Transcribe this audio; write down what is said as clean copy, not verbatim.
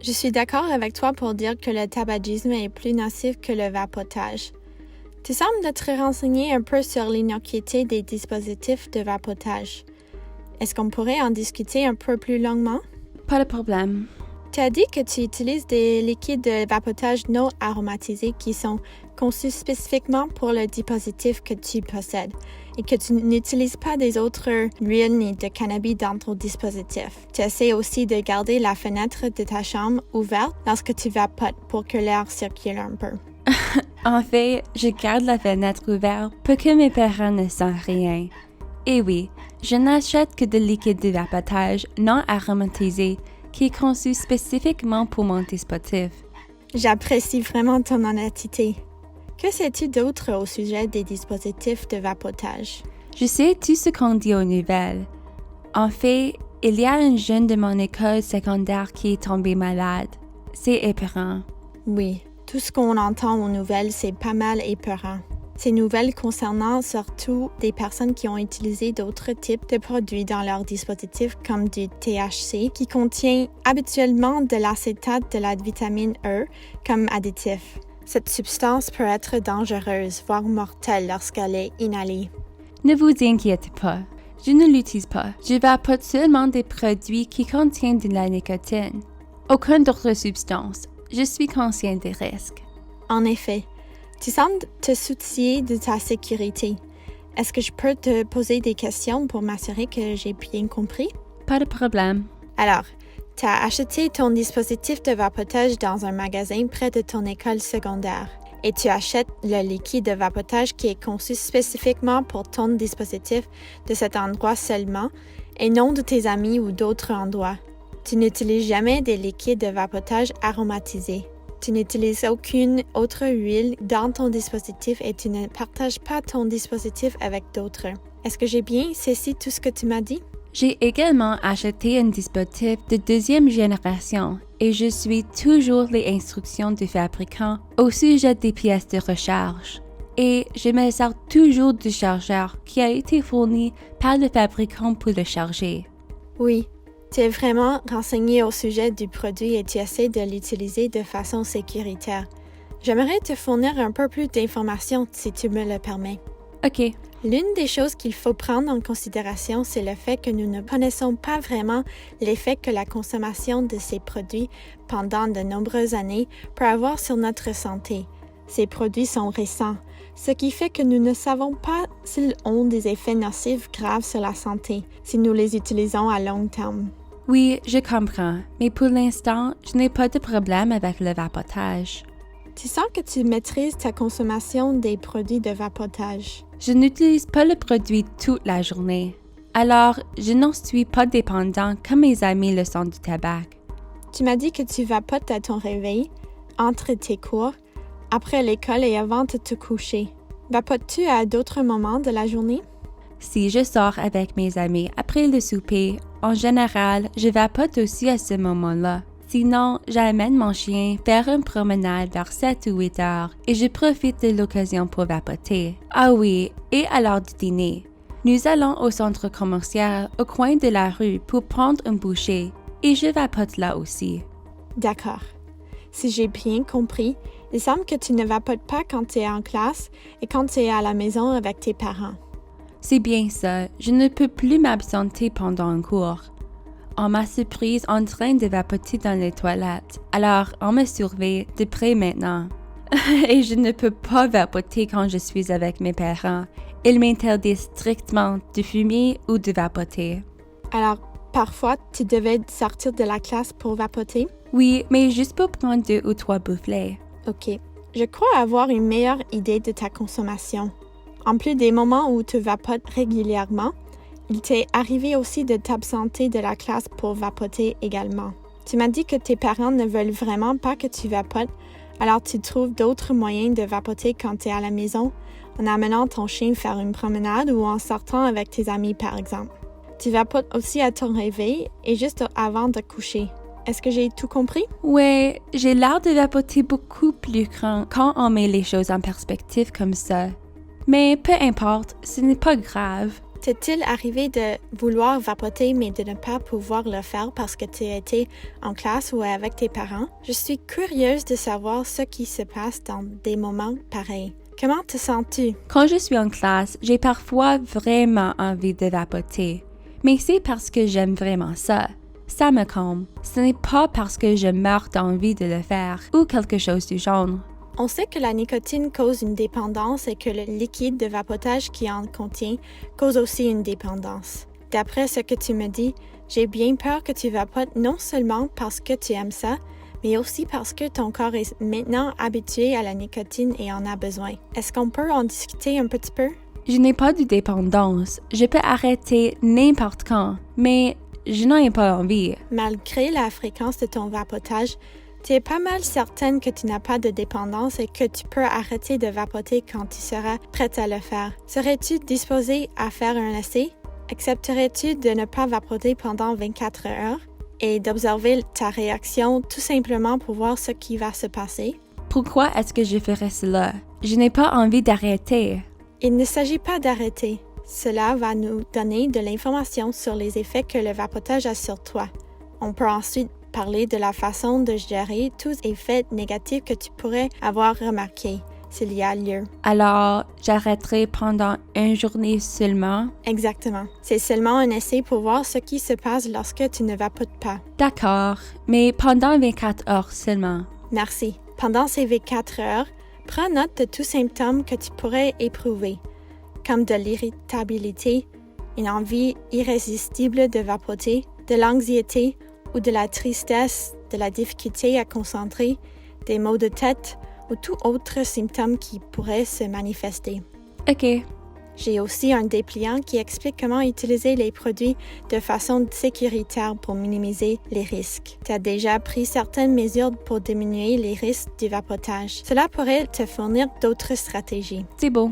Je suis d'accord avec toi pour dire que le tabagisme est plus nocif que le vapotage. Tu sembles t'être renseigné un peu sur l'innocuité des dispositifs de vapotage. Est-ce qu'on pourrait en discuter un peu plus longuement? Pas de problème. Tu as dit que tu utilises des liquides de vapotage non aromatisés qui sont conçus spécifiquement pour le dispositif que tu possèdes et que tu n'utilises pas des autres huiles ni de cannabis dans ton dispositif. Tu essaies aussi de garder la fenêtre de ta chambre ouverte lorsque tu vapotes pour que l'air circule un peu. En fait, je garde la fenêtre ouverte pour que mes parents ne sentent rien. Et oui, je n'achète que de liquide de vapotage non aromatisé qui est conçu spécifiquement pour mon dispositif. J'apprécie vraiment ton honnêteté. Que sais-tu d'autre au sujet des dispositifs de vapotage? Je sais tout ce qu'on dit aux nouvelles. En fait, il y a un jeune de mon école secondaire qui est tombé malade. C'est épeurant. Oui, tout ce qu'on entend aux nouvelles, c'est pas mal épeurant. Ces nouvelles concernant surtout des personnes qui ont utilisé d'autres types de produits dans leurs dispositifs comme du THC qui contient habituellement de l'acétate de la vitamine E comme additif. Cette substance peut être dangereuse, voire mortelle lorsqu'elle est inhalée. Ne vous inquiétez pas, je ne l'utilise pas. Je vapote seulement des produits qui contiennent de la nicotine. Aucune autre substance. Je suis conscient des risques. En effet, tu sembles te soucier de ta sécurité. Est-ce que je peux te poser des questions pour m'assurer que j'ai bien compris? Pas de problème. Alors, tu as acheté ton dispositif de vapotage dans un magasin près de ton école secondaire et tu achètes le liquide de vapotage qui est conçu spécifiquement pour ton dispositif de cet endroit seulement et non de tes amis ou d'autres endroits. Tu n'utilises jamais des liquides de vapotage aromatisés. Tu n'utilises aucune autre huile dans ton dispositif et tu ne partages pas ton dispositif avec d'autres. Est-ce que j'ai bien saisi tout ce que tu m'as dit? J'ai également acheté un dispositif de deuxième génération et je suis toujours les instructions du fabricant au sujet des pièces de recharge. Et je me sers toujours du chargeur qui a été fourni par le fabricant pour le charger. Oui. Tu es vraiment renseigné au sujet du produit et tu essaies de l'utiliser de façon sécuritaire. J'aimerais te fournir un peu plus d'informations si tu me le permets. OK. L'une des choses qu'il faut prendre en considération, c'est le fait que nous ne connaissons pas vraiment l'effet que la consommation de ces produits pendant de nombreuses années peut avoir sur notre santé. Ces produits sont récents, ce qui fait que nous ne savons pas s'ils ont des effets nocifs graves sur la santé si nous les utilisons à long terme. Oui, je comprends, mais pour l'instant, je n'ai pas de problème avec le vapotage. Tu sens que tu maîtrises ta consommation des produits de vapotage. Je n'utilise pas le produit toute la journée, alors je n'en suis pas dépendant comme mes amis le sont du tabac. Tu m'as dit que tu vapotes à ton réveil, entre tes cours, après l'école et avant de te coucher. Vapotes-tu à d'autres moments de la journée? Si je sors avec mes amis après le souper, en général, je vapote aussi à ce moment-là. Sinon, j'amène mon chien faire une promenade vers 7 ou 8 heures et je profite de l'occasion pour vapoter. Ah oui, et à l'heure du dîner. Nous allons au centre commercial au coin de la rue pour prendre un bouchée et je vapote là aussi. D'accord. Si j'ai bien compris, il semble que tu ne vapotes pas quand tu es en classe et quand tu es à la maison avec tes parents. C'est bien ça, je ne peux plus m'absenter pendant un cours. On m'a surprise en train de vapoter dans les toilettes, alors on me surveille de près maintenant. Et je ne peux pas vapoter quand je suis avec mes parents. Ils m'interdisent strictement de fumer ou de vapoter. Alors, parfois, tu devais sortir de la classe pour vapoter? Oui, mais juste pour prendre 2 ou 3 bouffées. OK. Je crois avoir une meilleure idée de ta consommation. En plus des moments où tu vapotes régulièrement, il t'est arrivé aussi de t'absenter de la classe pour vapoter également. Tu m'as dit que tes parents ne veulent vraiment pas que tu vapotes, alors tu trouves d'autres moyens de vapoter quand tu es à la maison, en amenant ton chien faire une promenade ou en sortant avec tes amis par exemple. Tu vapotes aussi à ton réveil et juste avant de coucher. Est-ce que j'ai tout compris? Ouais, j'ai l'air de vapoter beaucoup plus grand quand on met les choses en perspective comme ça. Mais peu importe, ce n'est pas grave. T'est-il arrivé de vouloir vapoter mais de ne pas pouvoir le faire parce que tu étais en classe ou avec tes parents? Je suis curieuse de savoir ce qui se passe dans des moments pareils. Comment te sens-tu? Quand je suis en classe, j'ai parfois vraiment envie de vapoter. Mais c'est parce que j'aime vraiment ça. Ça me calme. Ce n'est pas parce que je meurs d'envie de le faire ou quelque chose du genre. On sait que la nicotine cause une dépendance et que le liquide de vapotage qui en contient cause aussi une dépendance. D'après ce que tu me dis, j'ai bien peur que tu vapotes non seulement parce que tu aimes ça, mais aussi parce que ton corps est maintenant habitué à la nicotine et en a besoin. Est-ce qu'on peut en discuter un petit peu? Je n'ai pas de dépendance. Je peux arrêter n'importe quand, mais je n'en ai pas envie. Malgré la fréquence de ton vapotage, tu es pas mal certaine que tu n'as pas de dépendance et que tu peux arrêter de vapoter quand tu seras prête à le faire. Serais-tu disposée à faire un essai? Accepterais-tu de ne pas vapoter pendant 24 heures et d'observer ta réaction tout simplement pour voir ce qui va se passer? Pourquoi est-ce que je ferais cela? Je n'ai pas envie d'arrêter. Il ne s'agit pas d'arrêter. Cela va nous donner de l'information sur les effets que le vapotage a sur toi. On peut ensuite parler de la façon de gérer tous les effets négatifs que tu pourrais avoir remarqués s'il y a lieu. Alors, j'arrêterai pendant une journée seulement? Exactement. C'est seulement un essai pour voir ce qui se passe lorsque tu ne vapotes pas. D'accord, mais pendant 24 heures seulement. Merci. Pendant ces 24 heures, prends note de tous symptômes que tu pourrais éprouver, comme de l'irritabilité, une envie irrésistible de vapoter, de l'anxiété ou de la tristesse, de la difficulté à concentrer, des maux de tête ou tout autre symptôme qui pourrait se manifester. OK. J'ai aussi un dépliant qui explique comment utiliser les produits de façon sécuritaire pour minimiser les risques. Tu as déjà pris certaines mesures pour diminuer les risques du vapotage. Cela pourrait te fournir d'autres stratégies. C'est beau.